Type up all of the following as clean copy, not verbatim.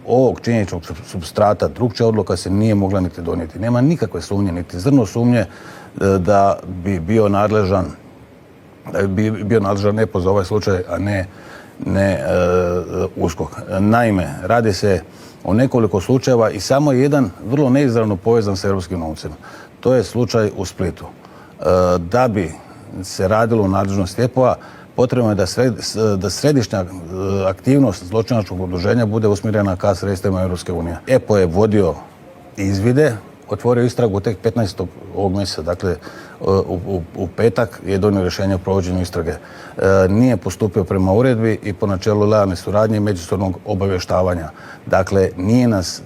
ovog činjeničnog supstrata drugčija odluka se nije mogla niti donijeti. Nema nikakve sumnje, niti zrno sumnje da bi bio nadležan EPO za ovaj slučaj, a ne USKOK. Naime, radi se o nekoliko slučajeva i samo jedan vrlo neizravno povezan s europskim novcima. To je slučaj u Splitu. Da bi se radilo u nadležnosti EPO-a, potrebno je da središnja aktivnost zločinačkog udruženja bude usmjerena ka sredstvima Europske unije. EPO je vodio izvide, otvorio istragu tek 15. ovog mjeseca, dakle u petak je donio rješenje o provođenju istrage. Nije postupio prema uredbi i po načelu lojalne suradnje i međusobnog obavještavanja. Dakle, nije nas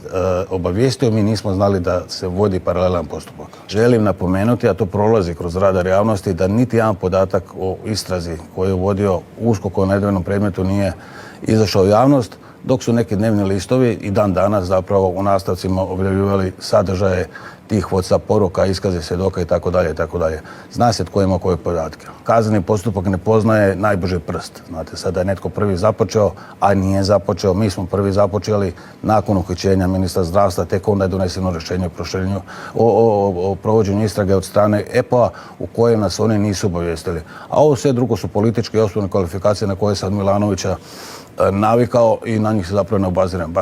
obavijestio, mi nismo znali da se vodi paralelan postupak. Želim napomenuti, a to prolazi kroz radar javnosti, da niti jedan podatak o istrazi koju je vodio USKOK o nedavnom predmetu nije izašao u javnost, dok su neki dnevni listovi i dan danas zapravo u nastavcima objavljivali sadržaje tih WhatsApp poruka, iskaze svjedoka itd. Zna se tko ima koje podatke. Kazneni postupak ne poznaje najbrži prst. Znate, sada je netko prvi započeo, a nije započeo. Mi smo prvi započeli nakon uhićenja ministra zdravstva, tek onda je doneseno rješenje o provođenju istrage od strane EPO-a u kojem nas oni nisu obavijestili. A ovo sve drugo su političke i osobne kvalifikacije na koje sam Milanovića navikao i na njih se zapravo ne obazirem.